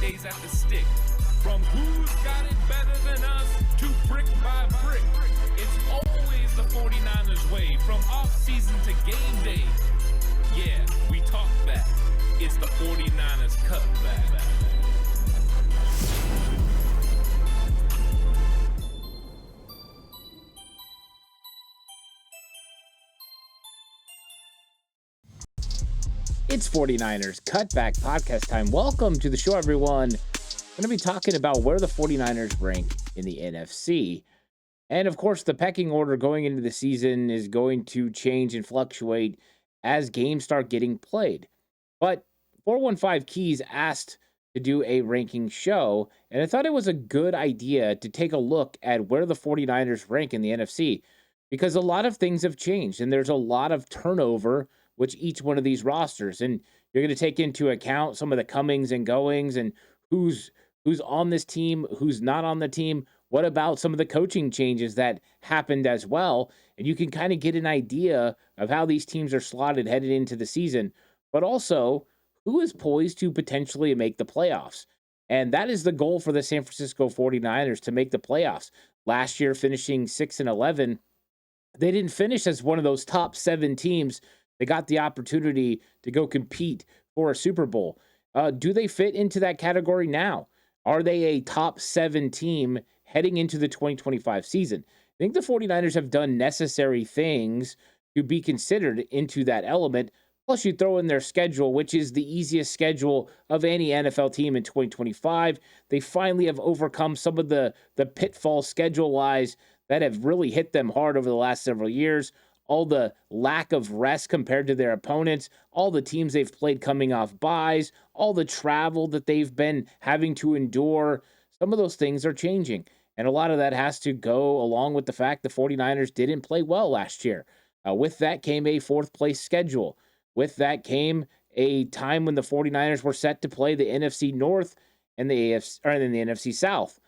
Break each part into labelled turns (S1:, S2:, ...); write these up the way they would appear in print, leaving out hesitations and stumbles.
S1: days at the stick. From who's got it better than us to brick by brick. It's always the 49ers way, from off-season to game day. Yeah, we talk back. It's the 49ers Cutback.
S2: It's 49ers Cutback podcast time. Welcome to the show, everyone. I'm going to be talking about where the 49ers rank in the NFC. And of course, the pecking order going into the season is going to change and fluctuate as games start getting played. But 415 Keys asked to do a ranking show, and I thought it was a good idea to take a look at where the 49ers rank in the NFC, because a lot of things have changed and there's a lot of turnover with each one of these rosters. And you're going to take into account some of the comings and goings and who's on this team, who's not on the team. What about some of the coaching changes that happened as well? And you can kind of get an idea of how these teams are slotted headed into the season, but also who is poised to potentially make the playoffs. And that is the goal for the San Francisco 49ers, to make the playoffs. Last year, finishing 6-11, they didn't finish as one of those top 7 teams. They got the opportunity to go compete for a Super Bowl. Do they fit into that category now? Are they a top 7 team heading into the 2025 season? I think the 49ers have done necessary things to be considered into that element. Plus, you throw in their schedule, which is the easiest schedule of any NFL team in 2025. They finally have overcome some of the pitfalls schedule-wise that have really hit them hard over the last several years. All the lack of rest compared to their opponents, all the teams they've played coming off byes, all the travel that they've been having to endure. Some of those things are changing. And a lot of that has to go along with the fact the 49ers didn't play well last year. With that came a 4th place schedule. With that came a time when the 49ers were set to play the NFC North and the NFC South.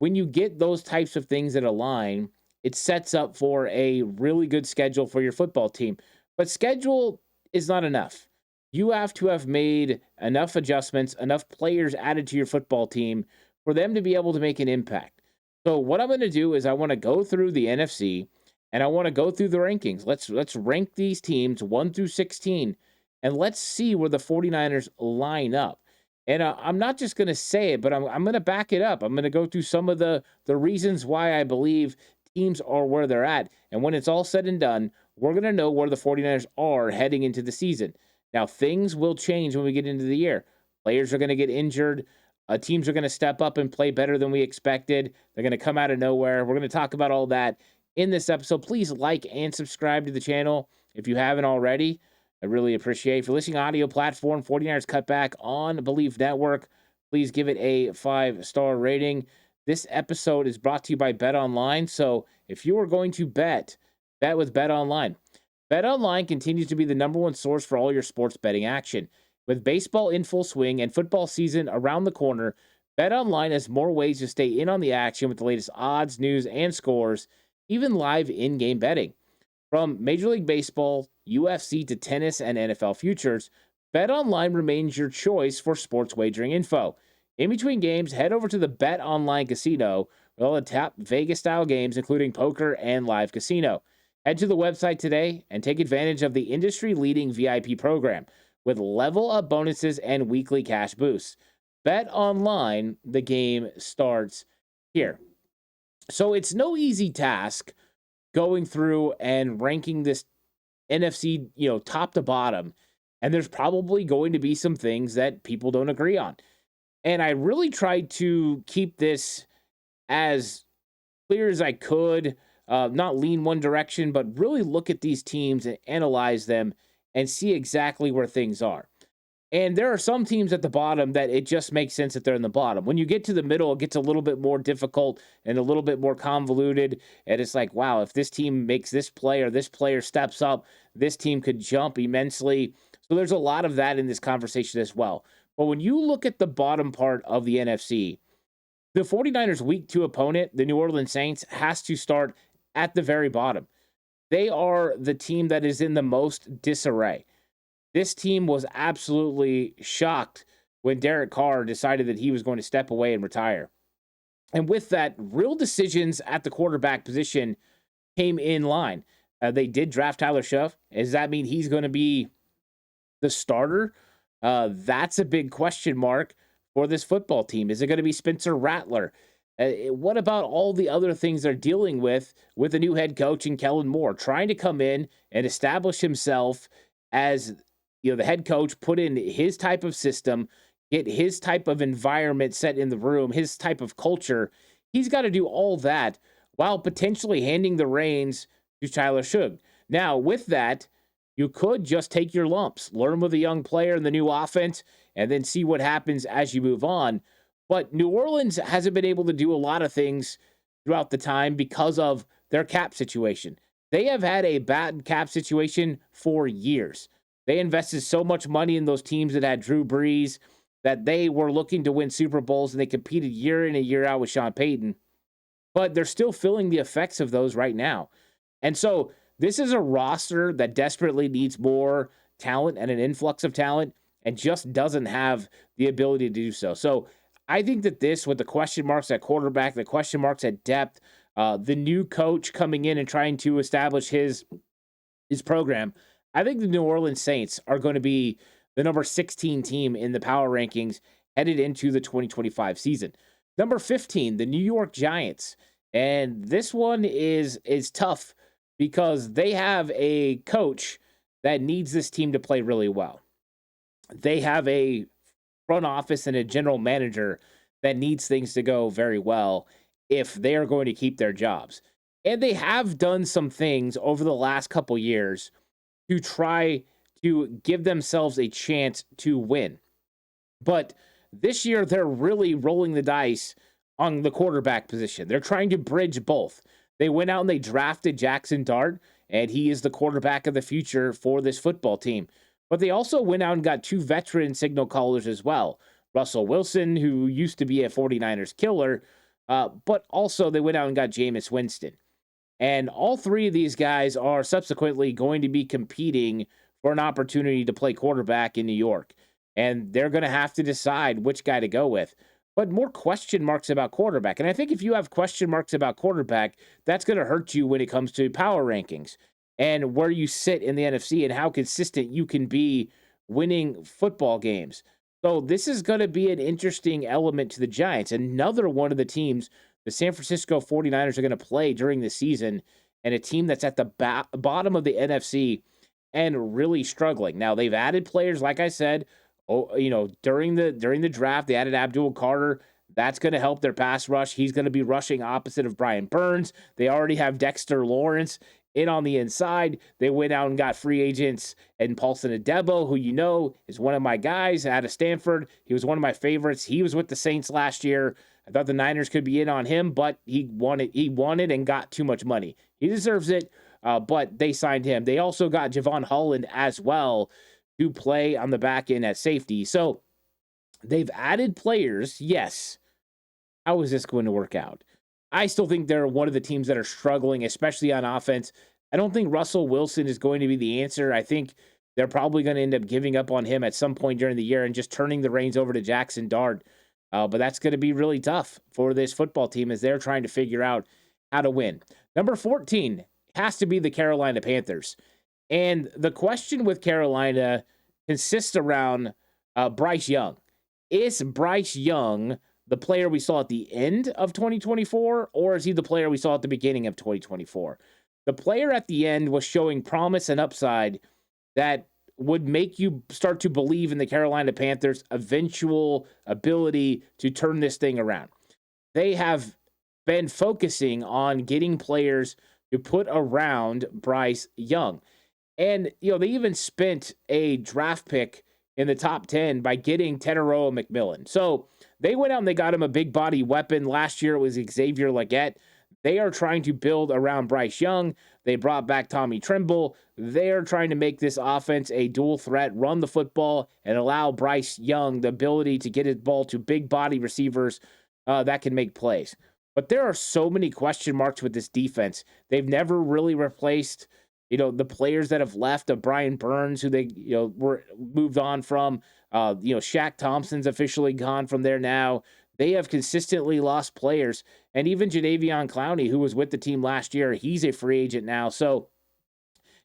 S2: When you get those types of things that align, it sets up for a really good schedule for your football team. But schedule is not enough. You have to have made enough adjustments, enough players added to your football team for them to be able to make an impact. So what I'm going to do is I want to go through the NFC and I want to go through the rankings. Let's rank these teams 1 through 16 and let's see where the 49ers line up. And I'm not just going to say it, but I'm going to back it up. I'm going to go through some of the reasons why I believe teams are where they're at. And when it's all said and done, we're going to know where the 49ers are heading into the season. Now, things will change when we get into the year. Players are going to get injured. Teams are going to step up and play better than we expected. They're going to come out of nowhere. We're going to talk about all that in this episode. Please like and subscribe to the channel if you haven't already. I really appreciate it. If you're listening audio platform, 49ers Cutback on Belief Network, please give it a 5-star rating. This episode is brought to you by BetOnline. So if you are going to bet with BetOnline. BetOnline continues to be the number one source for all your sports betting action. With baseball in full swing and football season around the corner, BetOnline has more ways to stay in on the action with the latest odds, news, and scores, even live in-game betting. From Major League Baseball, UFC to tennis and NFL futures, BetOnline remains your choice for sports wagering info. In between games, head over to the BetOnline Casino with all the top Vegas-style games, including poker and live casino. Head to the website today and take advantage of the industry-leading VIP program with level-up bonuses and weekly cash boosts. BetOnline, the game starts here. So it's no easy task going through and ranking this NFC, top to bottom. And there's probably going to be some things that people don't agree on. And I really tried to keep this as clear as I could, not lean one direction, but really look at these teams and analyze them and see exactly where things are. And there are some teams at the bottom that it just makes sense that they're in the bottom. When you get to the middle, it gets a little bit more difficult and a little bit more convoluted. And it's like, wow, if this team makes this play or this player steps up, this team could jump immensely. So there's a lot of that in this conversation as well. But when you look at the bottom part of the NFC, the 49ers' week 2 opponent, the New Orleans Saints, has to start at the very bottom. They are the team that is in the most disarray. This team was absolutely shocked when Derek Carr decided that he was going to step away and retire. And with that, real decisions at the quarterback position came in line. They did draft Tyler Shuff. Does that mean he's going to be the starter? That's a big question mark for this football team. Is it going to be Spencer Rattler? What about all the other things they're dealing with a new head coach and Kellen Moore trying to come in and establish himself as the head coach, put in his type of system, get his type of environment set in the room, his type of culture. He's got to do all that while potentially handing the reins to Tyler Shug. Now, with that, you could just take your lumps, learn with a young player in the new offense, and then see what happens as you move on. But New Orleans hasn't been able to do a lot of things throughout the time because of their cap situation. They have had a bad cap situation for years. They invested so much money in those teams that had Drew Brees that they were looking to win Super Bowls, and they competed year in and year out with Sean Payton. But they're still feeling the effects of those right now. And so this is a roster that desperately needs more talent and an influx of talent and just doesn't have the ability to do so. So I think that this, with the question marks at quarterback, the question marks at depth, the new coach coming in and trying to establish his program, I think the New Orleans Saints are going to be the number 16 team in the power rankings headed into the 2025 season. Number 15, the New York Giants. And this one is tough because they have a coach that needs this team to play really well. They have a front office and a general manager that needs things to go very well if they are going to keep their jobs. And they have done some things over the last couple years to try to give themselves a chance to win. But this year, they're really rolling the dice on the quarterback position. They're trying to bridge both. They went out and they drafted Jackson Dart, and he is the quarterback of the future for this football team. But they also went out and got two veteran signal callers as well. Russell Wilson, who used to be a 49ers killer, but also they went out and got Jameis Winston. And all three of these guys are subsequently going to be competing for an opportunity to play quarterback in New York. And they're going to have to decide which guy to go with. But more question marks about quarterback. And I think if you have question marks about quarterback, that's going to hurt you when it comes to power rankings and where you sit in the NFC and how consistent you can be winning football games. So this is going to be an interesting element to the Giants. Another one of the teams the San Francisco 49ers are going to play during the season, and a team that's at the bottom of the NFC and really struggling. Now, they've added players, like I said, during the draft, they added Abdul Carter. That's going to help their pass rush. He's going to be rushing opposite of Brian Burns. They already have Dexter Lawrence in on the inside. They went out and got free agents and Paulson Adebo, who is one of my guys out of Stanford. He was one of my favorites. He was with the Saints last year. I thought the Niners could be in on him, but he wanted and got too much money. He deserves it, but they signed him. They also got Javon Holland as well to play on the back end at safety. So they've added players, yes. How is this going to work out? I still think they're one of the teams that are struggling, especially on offense. I don't think Russell Wilson is going to be the answer. I think they're probably going to end up giving up on him at some point during the year and just turning the reins over to Jackson Dart. But that's going to be really tough for this football team as they're trying to figure out how to win. Number 14 has to be the Carolina Panthers. And the question with Carolina consists around Bryce Young. Is Bryce Young the player we saw at the end of 2024, or is he the player we saw at the beginning of 2024? The player at the end was showing promise and upside that would make you start to believe in the Carolina Panthers' eventual ability to turn this thing around. They have been focusing on getting players to put around Bryce Young. And, they even spent a draft pick in the top 10 by getting Teteroa McMillan. So they went out and they got him a big body weapon. Last year it was Xavier Legette. They are trying to build around Bryce Young. They brought back Tommy Tremble. They're trying to make this offense a dual threat, run the football, and allow Bryce Young the ability to get his ball to big body receivers that can make plays. But there are so many question marks with this defense. They've never really replaced, the players that have left of Brian Burns, who they, were moved on from. Shaq Thompson's officially gone from there now. They have consistently lost players. And even Jadeveon Clowney, who was with the team last year, he's a free agent now. So,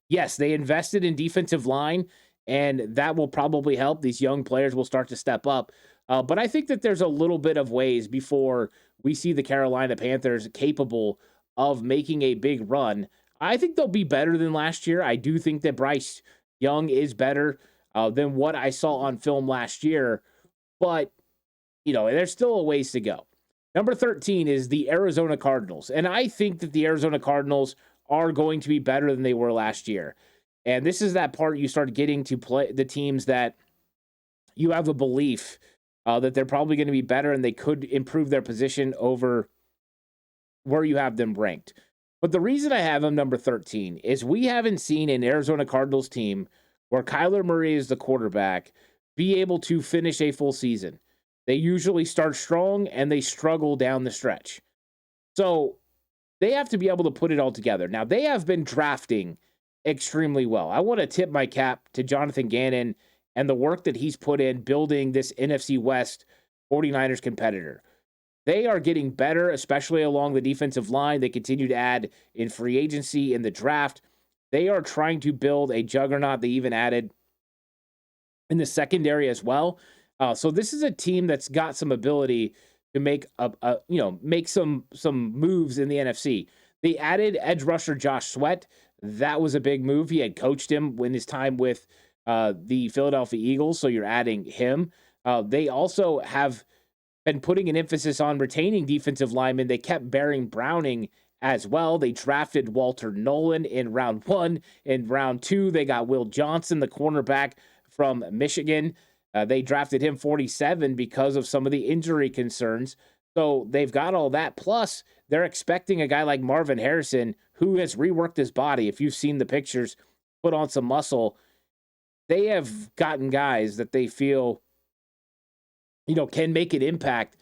S2: yes, they invested in defensive line, and that will probably help. These young players will start to step up. But I think that there's a little bit of ways before we see the Carolina Panthers capable of making a big run. I think they'll be better than last year. I do think that Bryce Young is better than what I saw on film last year. But, there's still a ways to go. Number 13 is the Arizona Cardinals. And I think that the Arizona Cardinals are going to be better than they were last year. And this is that part you start getting to play the teams that you have a belief that they're probably going to be better and they could improve their position over where you have them ranked. But the reason I have them number 13 is we haven't seen an Arizona Cardinals team where Kyler Murray is the quarterback be able to finish a full season. They usually start strong and they struggle down the stretch. So they have to be able to put it all together. Now, they have been drafting extremely well. I want to tip my cap to Jonathan Gannon and the work that he's put in building this NFC West 49ers competitor. They are getting better, especially along the defensive line. They continue to add in free agency, in the draft. They are trying to build a juggernaut. They even added in the secondary as well. So this is a team that's got some ability to make make some moves in the NFC. They added edge rusher Josh Sweat. That was a big move. He had coached him in his time with the Philadelphia Eagles, so you're adding him. They also have been putting an emphasis on retaining defensive linemen. They kept Baron Browning as well. They drafted Walter Nolan in round 1. In round 2, they got Will Johnson, the cornerback from Michigan. They drafted him 47 because of some of the injury concerns. So they've got all that. Plus, they're expecting a guy like Marvin Harrison, who has reworked his body. If you've seen the pictures, put on some muscle. They have gotten guys that they feel, can make an impact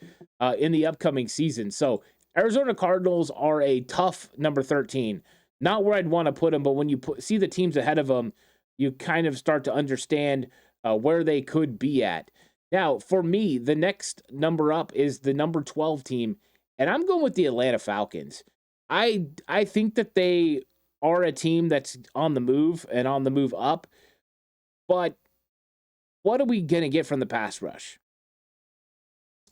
S2: in the upcoming season. So Arizona Cardinals are a tough number 13. Not where I'd want to put them, but when you see the teams ahead of them, you kind of start to understand where they could be at. Now, for me, the next number up is the number 12 team, and I'm going with the Atlanta Falcons. I think that they are a team that's on the move and on the move up, but what are we going to get from the pass rush?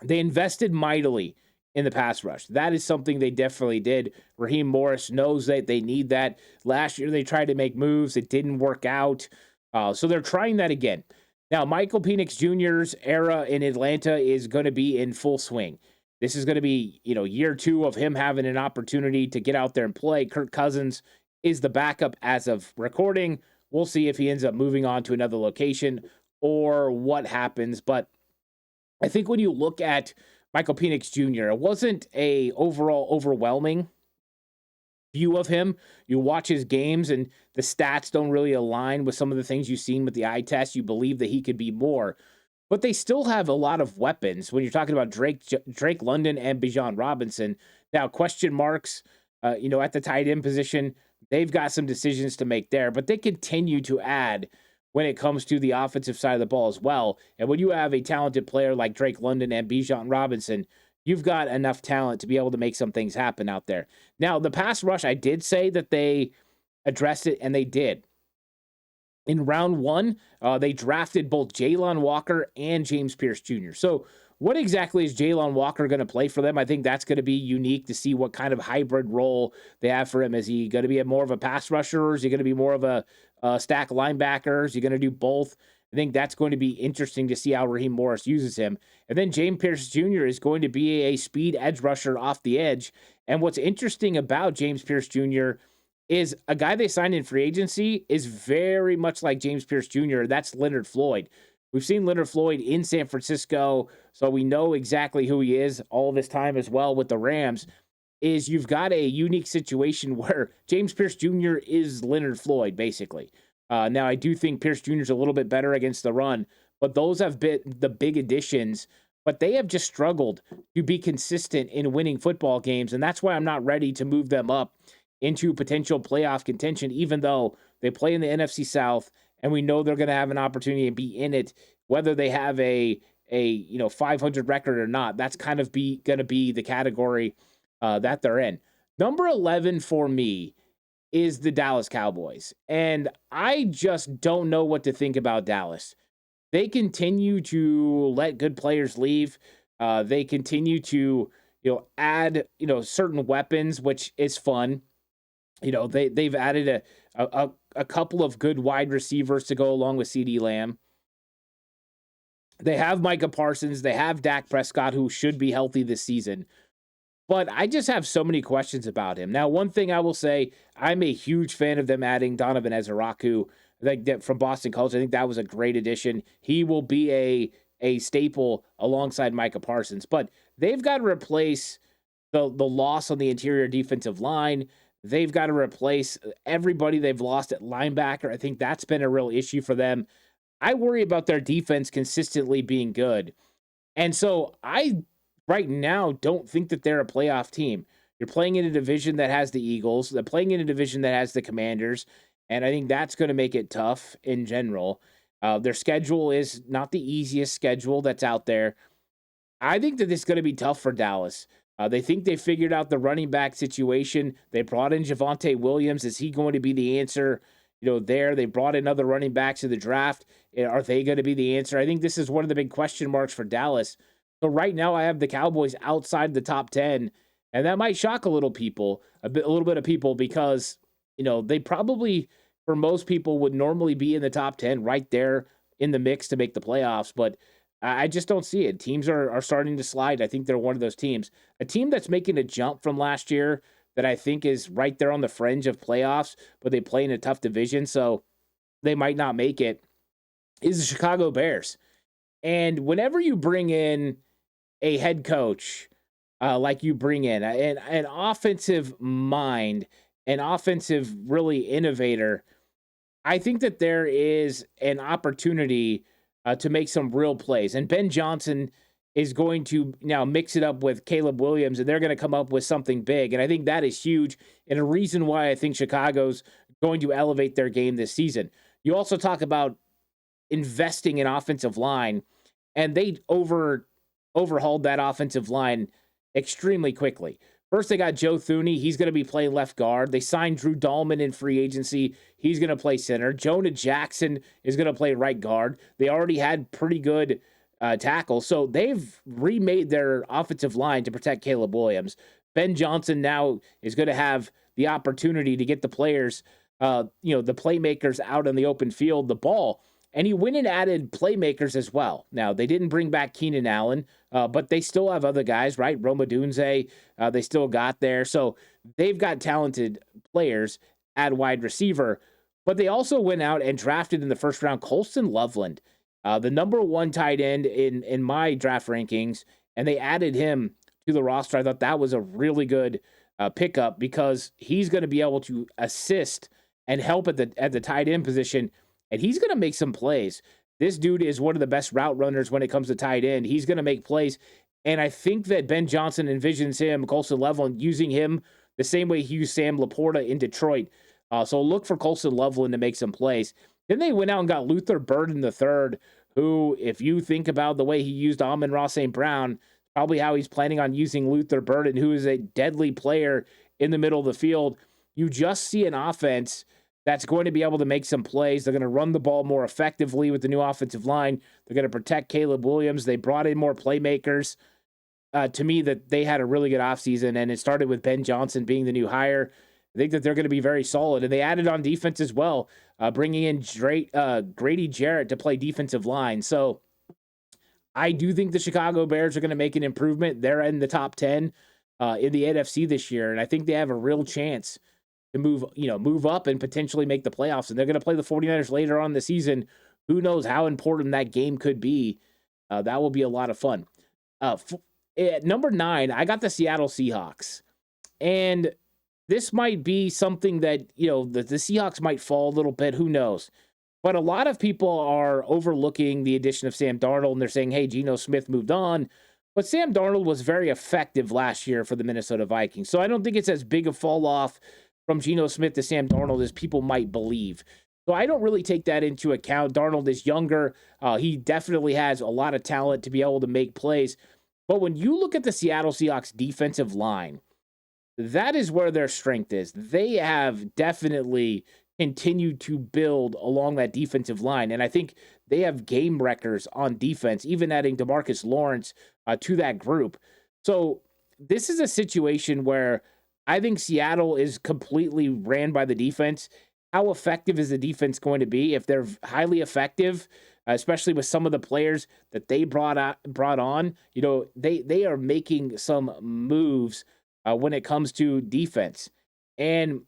S2: They invested mightily in the pass rush. That is something they definitely did. Raheem Morris knows that they need that. Last year, they tried to make moves. It didn't work out. So they're trying that again. Now, Michael Penix Jr.'s era in Atlanta is going to be in full swing. This is going to be, year 2 of him having an opportunity to get out there and play. Kirk Cousins is the backup as of recording. We'll see if he ends up moving on to another location or what happens. But I think when you look at Michael Penix Jr., it wasn't a overall overwhelming view of him. You watch his games and the stats don't really align with some of the things you've seen with the eye test. You believe that he could be more, but they still have a lot of weapons when you're talking about Drake London and Bijan Robinson. Now, question marks, at the tight end position, they've got some decisions to make there, but they continue to add when it comes to the offensive side of the ball as well. And when you have a talented player like Drake London and Bijan Robinson, you've got enough talent to be able to make some things happen out there. Now, the pass rush, I did say that they addressed it, and they did. In round 1, they drafted both Jalen Walker and James Pierce Jr. So what exactly is Jalen Walker going to play for them? I think that's going to be unique to see what kind of hybrid role they have for him. Is he going to be more of a pass rusher, or is he going to be more of a stack linebacker? Is he going to do both? I think that's going to be interesting to see how Raheem Morris uses him. And then James Pierce Jr. is going to be a speed edge rusher off the edge. And what's interesting about James Pierce Jr. is a guy they signed in free agency is very much like James Pierce Jr. That's Leonard Floyd. We've seen Leonard Floyd in San Francisco, so we know exactly who he is all this time as well with the Rams. Is you've got a unique situation where James Pierce Jr. is Leonard Floyd, basically. Now, I do think Pierce Jr. is a little bit better against the run, but those have been the big additions. But they have just struggled to be consistent in winning football games, and that's why I'm not ready to move them up into potential playoff contention, even though they play in the NFC South, and we know they're going to have an opportunity to be in it whether they have a 500 record or not. That's kind of going to be the category that they're in. Number 11 for me is the Dallas Cowboys. And I just don't know what to think about Dallas. They continue to let good players leave. They continue to, add, certain weapons, which is fun. They've added a couple of good wide receivers to go along with CeeDee Lamb. They have Micah Parsons. They have Dak Prescott, who should be healthy this season. But I just have so many questions about him. Now, one thing I will say, I'm a huge fan of them adding Donovan Ezeraku from Boston College. I think that was a great addition. He will be a staple alongside Micah Parsons. But they've got to replace the loss on the interior defensive line. They've got to replace everybody they've lost at linebacker. I think that's been a real issue for them. I worry about their defense consistently being good. And so I right now don't think that they're a playoff team. You're playing in a division that has the Eagles. They're playing in a division that has the Commanders. And I think that's going to make it tough in general. Their schedule is not the easiest schedule that's out there. I think that it's going to be tough for Dallas. They think they figured out the running back situation. They brought in Javonte Williams. Is he going to be the answer? There. They brought in other running backs in the draft. Are they going to be the answer? I think this is one of the big question marks for Dallas. So right now I have the Cowboys outside the top 10, and that might shock a little bit of people because, they probably, for most people, would normally be in the top 10 right there in the mix to make the playoffs. But I just don't see it. Teams are starting to slide. I think they're one of those teams. A team that's making a jump from last year that I think is right there on the fringe of playoffs, but they play in a tough division, so they might not make it, is the Chicago Bears. And whenever you bring in a head coach, like you bring in an offensive mind, an offensive really innovator, I think that there is an opportunity to make some real plays. And Ben Johnson is going to now mix it up with Caleb Williams, and they're going to come up with something big. And I think that is huge, and a reason why I think Chicago's going to elevate their game this season. You also talk about investing in offensive line, and they overhauled that offensive line extremely quickly. First, they got Joe Thuney. He's going to be playing left guard. They signed Drew Dahlman in free agency. He's going to play center. Jonah Jackson is going to play right guard. They already had pretty good tackle. So they've remade their offensive line to protect Caleb Williams. Ben Johnson now is going to have the opportunity to get the players, the playmakers out on the open field, the ball. And he went and added playmakers as well. Now, they didn't bring back Keenan Allen, but they still have other guys, right? Roma Dunze, they still got there. So they've got talented players at wide receiver. But they also went out and drafted in the first round Colston Loveland, the number one tight end in my draft rankings, and they added him to the roster. I thought that was a really good pickup because he's going to be able to assist and help at the tight end position, and he's going to make some plays. This dude is one of the best route runners when it comes to tight end. He's going to make plays, and I think that Ben Johnson envisions him, Colston Loveland, using him the same way he used Sam Laporta in Detroit. So look for Colston Loveland to make some plays. Then they went out and got Luther Burden III, who, if you think about the way he used Amon-Ra St. Brown, probably how he's planning on using Luther Burden, who is a deadly player in the middle of the field. You just see an offense that's going to be able to make some plays. They're going to run the ball more effectively with the new offensive line. They're going to protect Caleb Williams. They brought in more playmakers. To me, that they had a really good offseason, and it started with Ben Johnson being the new hire. I think that they're going to be very solid. And they added on defense as well, bringing in Grady Jarrett to play defensive line. So I do think the Chicago Bears are going to make an improvement. They're in the top 10 in the NFC this year, and I think they have a real chance to move up and potentially make the playoffs. And they're going to play the 49ers later on in the season. Who knows how important that game could be. That will be a lot of fun. At number 9, I got the Seattle Seahawks. And this might be something that, the Seahawks might fall a little bit. Who knows? But a lot of people are overlooking the addition of Sam Darnold, and they're saying, hey, Geno Smith moved on. But Sam Darnold was very effective last year for the Minnesota Vikings. So I don't think it's as big a fall off from Geno Smith to Sam Darnold as people might believe. So I don't really take that into account. Darnold is younger. He definitely has a lot of talent to be able to make plays. But when you look at the Seattle Seahawks defensive line, that is where their strength is. They have definitely continued to build along that defensive line. And I think they have game wreckers on defense, even adding DeMarcus Lawrence to that group. So this is a situation where I think Seattle is completely ran by the defense. How effective is the defense going to be? If they're highly effective, especially with some of the players that they brought on, they are making some moves when it comes to defense. And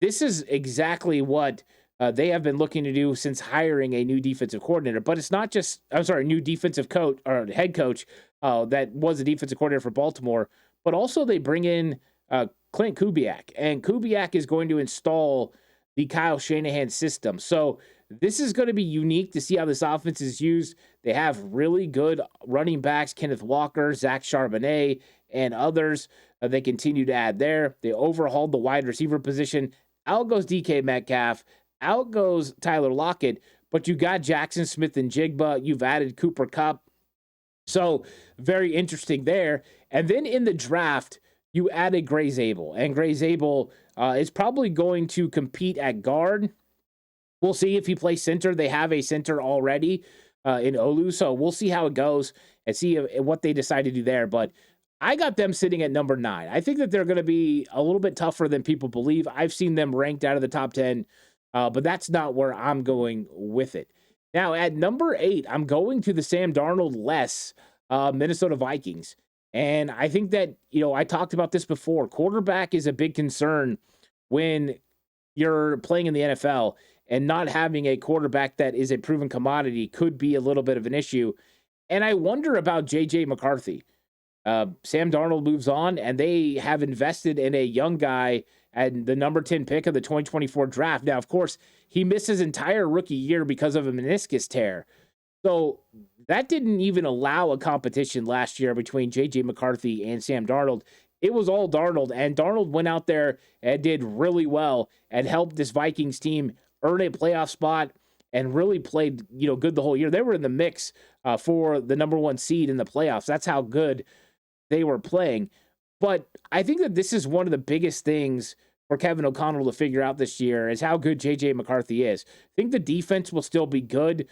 S2: this is exactly what they have been looking to do since hiring a new defensive coordinator. But it's not just, new defensive coach or head coach that was a defensive coordinator for Baltimore, but also they bring in Clint Kubiak. And Kubiak is going to install the Kyle Shanahan system. So this is going to be unique to see how this offense is used. They have really good running backs, Kenneth Walker, Zach Charbonnet, and others. They continue to add there. They overhauled the wide receiver position. Out goes DK Metcalf. Out goes Tyler Lockett. But you got Jackson Smith and Jigba. You've added Cooper Kupp. So very interesting there. And then in the draft, you added Gray Zabel. And Gray Zabel is probably going to compete at guard. We'll see if he plays center. They have a center already in Olu. So we'll see how it goes and see what they decide to do there. But I got them sitting at number 9. I think that they're going to be a little bit tougher than people believe. I've seen them ranked out of the top 10, but that's not where I'm going with it. Now, at number 8, I'm going to the Sam Darnold-less Minnesota Vikings. And I think that, I talked about this before. Quarterback is a big concern when you're playing in the NFL, and not having a quarterback that is a proven commodity could be a little bit of an issue. And I wonder about J.J. McCarthy. Sam Darnold moves on, and they have invested in a young guy at the number 10 pick of the 2024 draft. Now, of course, he missed his entire rookie year because of a meniscus tear. So that didn't even allow a competition last year between J.J. McCarthy and Sam Darnold. It was all Darnold, and Darnold went out there and did really well and helped this Vikings team earn a playoff spot and really played, good the whole year. They were in the mix for the number 1 seed in the playoffs. That's how good they were playing. But I think that this is one of the biggest things for Kevin O'Connell to figure out this year is how good J.J. McCarthy is. I think the defense will still be good.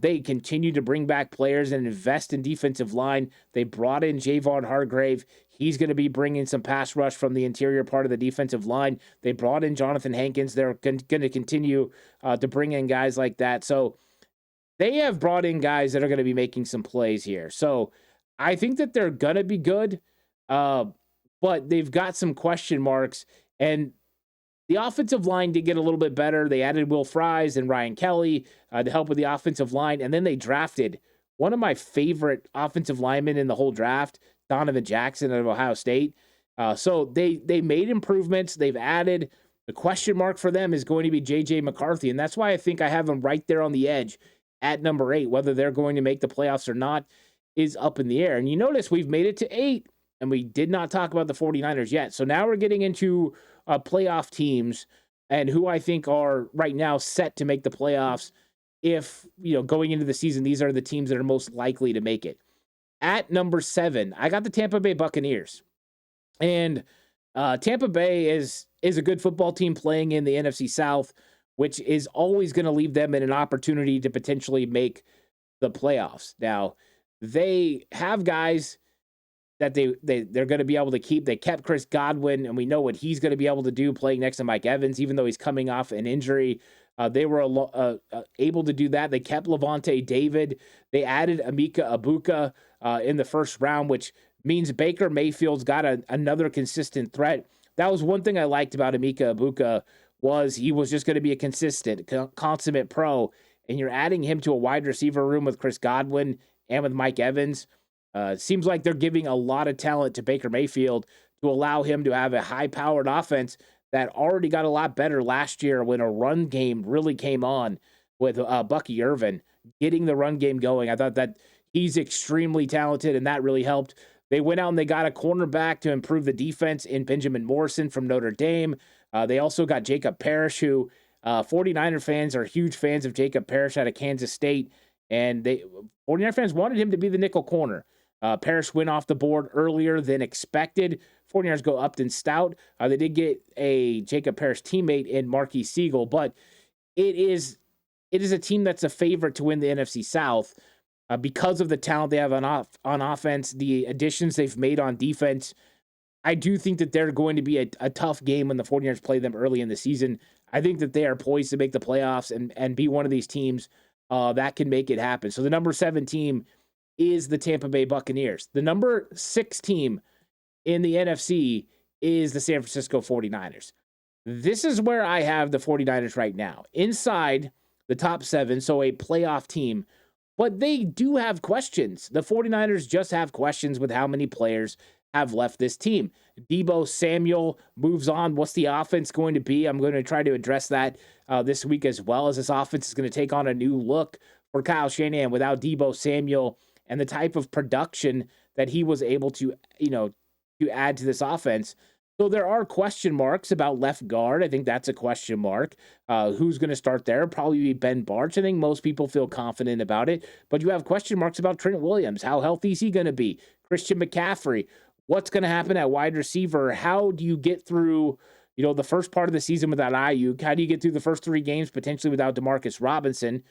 S2: They continue to bring back players and invest in defensive line. They brought in Javon Hargrave. He's going to be bringing some pass rush from the interior part of the defensive line. They brought in Jonathan Hankins. They're going to continue to bring in guys like that. So they have brought in guys that are going to be making some plays here. So I think that they're going to be good, but they've got some question marks. And the offensive line did get a little bit better. They added Will Fries and Ryan Kelly to help with the offensive line. And then they drafted one of my favorite offensive linemen in the whole draft, Donovan Jackson out of Ohio State. So they made improvements. They've added. The question mark for them is going to be J.J. McCarthy. And that's why I think I have them right there on the edge at number 8. Whether they're going to make the playoffs or not is up in the air. And you notice we've made it to 8, and we did not talk about the 49ers yet. So now we're getting into playoff teams and who I think are right now set to make the playoffs. If, going into the season, these are the teams that are most likely to make it. At number 7, I got the Tampa Bay Buccaneers. And Tampa Bay is a good football team playing in the NFC South, which is always going to leave them in an opportunity to potentially make the playoffs. Now, they have guys that they're going to be able to keep. They kept Chris Godwin, and we know what he's going to be able to do playing next to Mike Evans, even though he's coming off an injury. They were able to do that. They kept Levante David. They added Emeka Ibuka in the first round, which means Baker Mayfield's got another consistent threat. That was one thing I liked about Emeka Ibuka was he was just going to be a consistent, consummate pro, and you're adding him to a wide receiver room with Chris Godwin and with Mike Evans. It seems like they're giving a lot of talent to Baker Mayfield to allow him to have a high-powered offense that already got a lot better last year when a run game really came on with Bucky Irvin getting the run game going. I thought that he's extremely talented, and that really helped. They went out and they got a cornerback to improve the defense in Benjamin Morrison from Notre Dame. They also got Jacob Parrish, who 49er fans are huge fans of Jacob Parrish out of Kansas State, and 49er fans wanted him to be the nickel corner. Parrish went off the board earlier than expected. 49ers go Upton Stout. They did get a Jacob Parrish teammate in Marquis Siegel, but it is a team that's a favorite to win the NFC South because of the talent they have on offense, the additions they've made on defense. I do think that they're going to be a tough game when the 49ers play them early in the season. I think that they are poised to make the playoffs and be one of these teams that can make it happen. So the number 7 team is the Tampa Bay Buccaneers. The number 6 team in the NFC is the San Francisco 49ers. This is where I have the 49ers right now, inside the top 7, so a playoff team. But they do have questions. The 49ers just have questions with how many players have left this team. Deebo Samuel moves on. What's the offense going to be? I'm going to try to address that this week as well, as this offense is going to take on a new look for Kyle Shanahan without Deebo Samuel and the type of production that he was able to, to add to this offense. So there are question marks about left guard. I think that's a question mark. Who's going to start there? Probably be Ben Barch. I think most people feel confident about it. But you have question marks about Trent Williams. How healthy is he going to be? Christian McCaffrey. What's going to happen at wide receiver? How do you get through, the first part of the season without Ayuk? How do you get through the first 3 games potentially without Demarcus Robinson?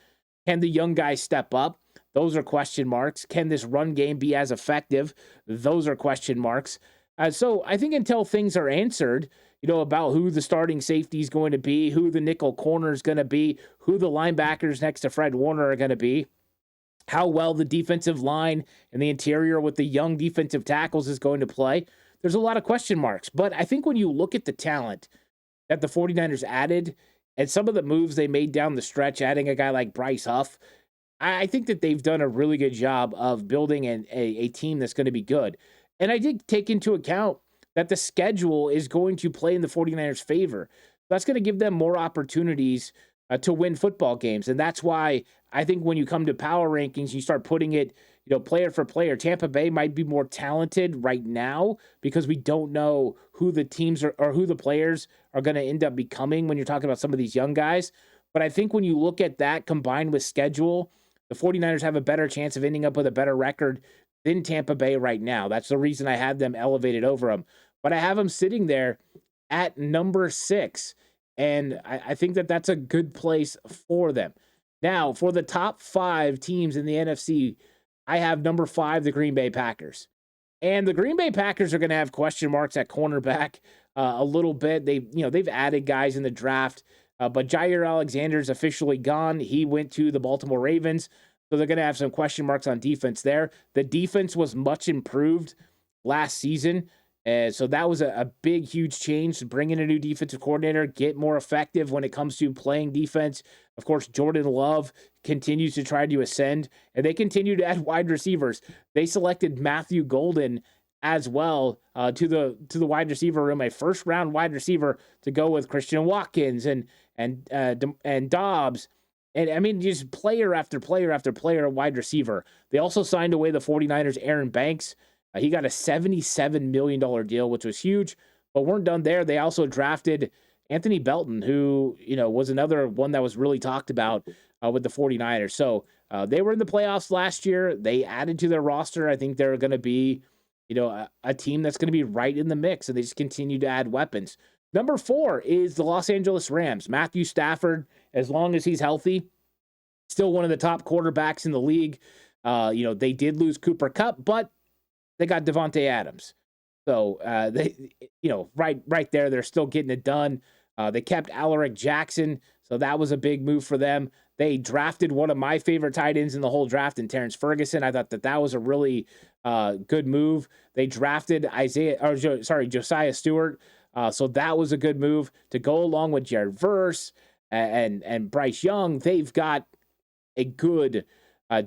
S2: Can the young guys step up? Those are question marks. Can this run game be as effective? Those are question marks. So I think until things are answered, about who the starting safety is going to be, who the nickel corner is going to be, who the linebackers next to Fred Warner are going to be, how well the defensive line and the interior with the young defensive tackles is going to play, there's a lot of question marks. But I think when you look at the talent that the 49ers added and some of the moves they made down the stretch, adding a guy like Bryce Huff, I think that they've done a really good job of building a team that's going to be good. And I did take into account that the schedule is going to play in the 49ers' favor. That's going to give them more opportunities to win football games. And that's why I think when you come to power rankings, you start putting it, player for player. Tampa Bay might be more talented right now because we don't know who the teams are or who the players are going to end up becoming when you're talking about some of these young guys. But I think when you look at that combined with schedule, the 49ers have a better chance of ending up with a better record than Tampa Bay right now. That's the reason I had them elevated over them. But I have them sitting there at number 6. And I think that that's a good place for them. Now, for the top 5 teams in the NFC, I have number 5, the Green Bay Packers. And the Green Bay Packers are going to have question marks at cornerback a little bit. They've added guys in the draft, but Jair Alexander is officially gone. He went to the Baltimore Ravens, so they're going to have some question marks on defense there. The defense was much improved last season. So that was a big, huge change to bring in a new defensive coordinator, get more effective when it comes to playing defense. Of course, Jordan Love continues to try to ascend, and they continue to add wide receivers. They selected Matthew Golden as well to the wide receiver room, a first-round wide receiver to go with Christian Watkins and Dobbs. And I mean, just player after player after player, wide receiver. They also signed away the 49ers' Aaron Banks. He got a $77 million deal, which was huge, but weren't done there. They also drafted Anthony Belton, who, was another one that was really talked about with the 49ers. So they were in the playoffs last year. They added to their roster. I think they're going to be, a team that's going to be right in the mix, and they just continue to add weapons. Number 4 is the Los Angeles Rams. Matthew Stafford, as long as he's healthy, still one of the top quarterbacks in the league. They did lose Cooper Kupp, but they got Devontae Adams. So right there, they're still getting it done. They kept Alaric Jackson, so that was a big move for them. They drafted one of my favorite tight ends in the whole draft in Terrence Ferguson. I thought that was a really good move. They drafted Josiah Stewart. So that was a good move to go along with Jared Verse and Bryce Young. They've got a good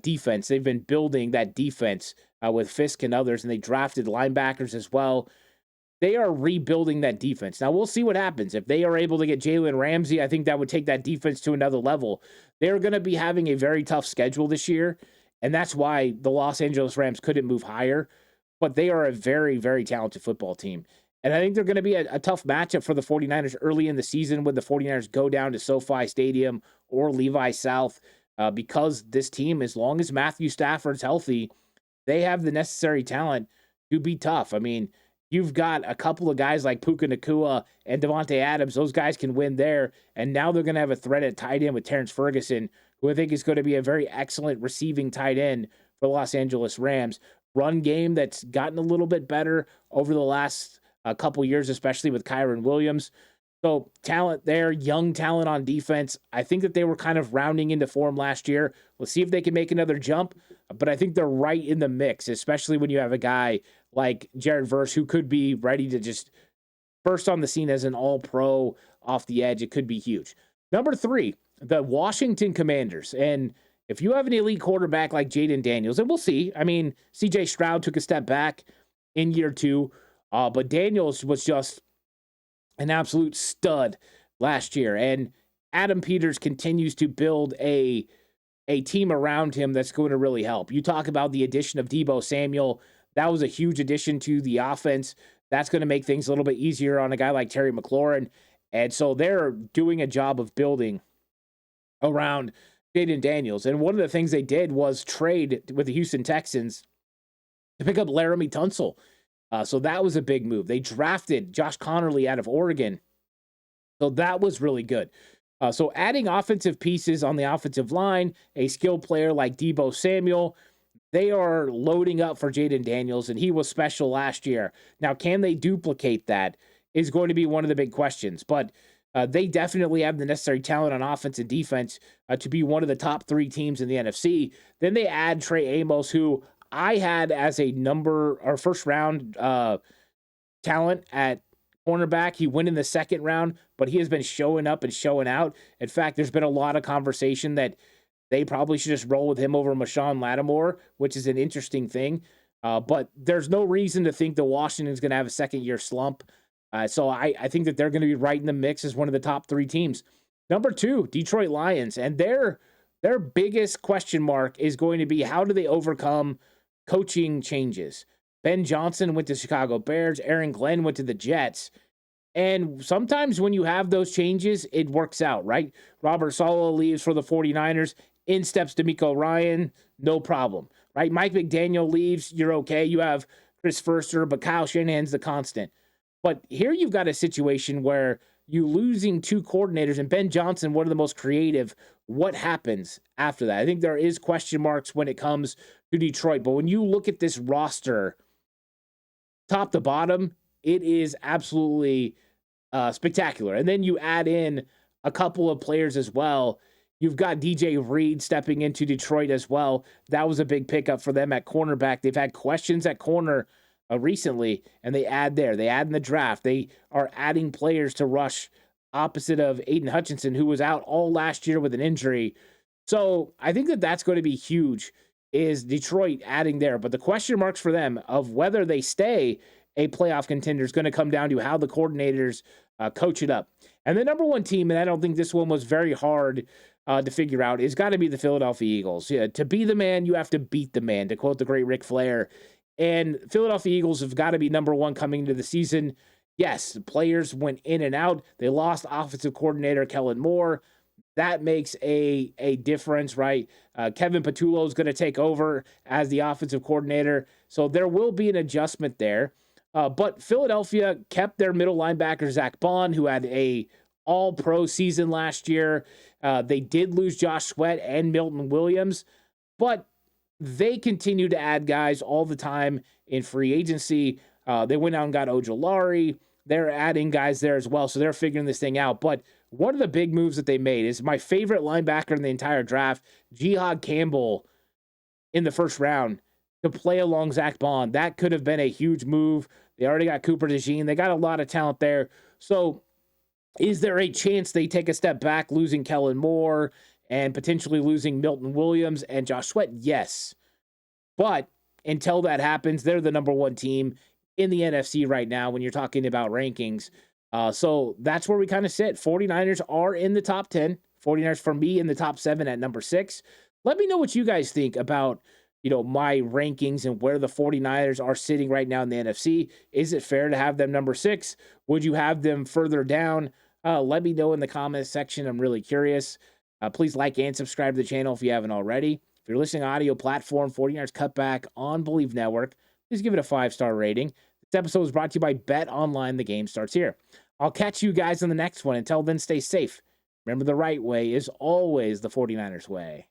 S2: defense. They've been building that defense with Fisk and others, and they drafted linebackers as well. They are rebuilding that defense. Now, we'll see what happens. If they are able to get Jalen Ramsey, I think that would take that defense to another level. They're going to be having a very tough schedule this year, and that's why the Los Angeles Rams couldn't move higher. But they are a very, very talented football team. And I think they're going to be a tough matchup for the 49ers early in the season when the 49ers go down to SoFi Stadium or Levi South, because this team, as long as Matthew Stafford's healthy, they have the necessary talent to be tough. I mean, you've got a couple of guys like Puka Nacua and Devontae Adams. Those guys can win there. And now they're going to have a threat at tight end with Terrence Ferguson, who I think is going to be a very excellent receiving tight end for the Los Angeles Rams. Run game that's gotten a little bit better over the last couple years, especially with Kyron Williams. So talent there, young talent on defense. I think that they were kind of rounding into form last year. We'll see if they can make another jump, but I think they're right in the mix, especially when you have a guy like Jared Verse who could be ready to just burst on the scene as an all-pro off the edge. It could be huge. Number 3, the Washington Commanders. And if you have an elite quarterback like Jaden Daniels, and we'll see. I mean, CJ Stroud took a step back in year 2, but Daniels was just an absolute stud last year. And Adam Peters continues to build a team around him that's going to really help. You talk about the addition of Deebo Samuel. That was a huge addition to the offense. That's going to make things a little bit easier on a guy like Terry McLaurin. And so they're doing a job of building around Jaden Daniels. And one of the things they did was trade with the Houston Texans to pick up Laramie Tunsil. So that was a big move. They drafted Josh Connerly out of Oregon. So that was really good. So adding offensive pieces on the offensive line, a skilled player like Deebo Samuel, they are loading up for Jaden Daniels, and he was special last year. Now, can they duplicate that is going to be one of the big questions. But they definitely have the necessary talent on offense and defense to be one of the top 3 teams in the NFC. Then they add Trey Amos, who I had as a first round talent at cornerback. He went in the second round, but he has been showing up and showing out. In fact, there's been a lot of conversation that they probably should just roll with him over Marshawn Lattimore, which is an interesting thing. But there's no reason to think that Washington's going to have a second-year slump. So I think that they're going to be right in the mix as one of the top 3 teams. Number 2, Detroit Lions. And their biggest question mark is going to be, how do they overcome coaching changes? Ben Johnson went to Chicago Bears. Aaron Glenn went to the Jets. And sometimes when you have those changes, it works out, right? Robert Saleh leaves for the 49ers. In steps DeMeco Ryan, no problem, right? Mike McDaniel leaves, you're okay. You have Chris Furster, but Kyle Shanahan's the constant. But here you've got a situation where you losing 2 coordinators, and Ben Johnson, one of the most creative. What happens after that? I think there is question marks when it comes to Detroit. But when you look at this roster, top to bottom, it is absolutely spectacular. And then you add in a couple of players as well. You've got DJ Reed stepping into Detroit as well. That was a big pickup for them at cornerback. They've had questions at corner recently, and they add there. They add in the draft. They are adding players to rush opposite of Aiden Hutchinson, who was out all last year with an injury. So I think that that's going to be huge, is Detroit adding there. But the question marks for them of whether they stay a playoff contender is going to come down to how the coordinators coach it up. And the number 1 team, and I don't think this one was very hard to figure out, is got to be the Philadelphia Eagles. Yeah, to be the man, you have to beat the man, to quote the great Ric Flair. And Philadelphia Eagles have got to be number 1 coming into the season. Yes, players went in and out. They lost offensive coordinator Kellen Moore. That makes a difference, right? Kevin Patullo is going to take over as the offensive coordinator. So there will be an adjustment there. But Philadelphia kept their middle linebacker, Zach Bond, who had a all-pro season last year. They did lose Josh Sweat and Milton Williams, but they continue to add guys all the time in free agency. They went out and got Ojolari. They're adding guys there as well, so they're figuring this thing out. But one of the big moves that they made is my favorite linebacker in the entire draft, Jihad Campbell, in the first round to play along Zach Bond. That could have been a huge move. They already got Cooper DeJean. They got a lot of talent there. So is there a chance they take a step back, losing Kellen Moore and potentially losing Milton Williams and Josh Sweat? Yes. But until that happens, they're the number 1 team in the NFC right now when you're talking about rankings. So that's where we kind of sit. 49ers are in the top 10. 49ers for me in the top 7 at number 6. Let me know what you guys think about my rankings and where the 49ers are sitting right now in the NFC. Is it fair to have them number 6? Would you have them further down? Let me know in the comments section. I'm really curious. Please like and subscribe to the channel if you haven't already. If you're listening on audio platform, 49ers Cutback on Believe Network, please give it a 5-star rating. This episode is brought to you by Bet Online. The game starts here. I'll catch you guys on the next one. Until then, stay safe. Remember, the right way is always the 49ers way.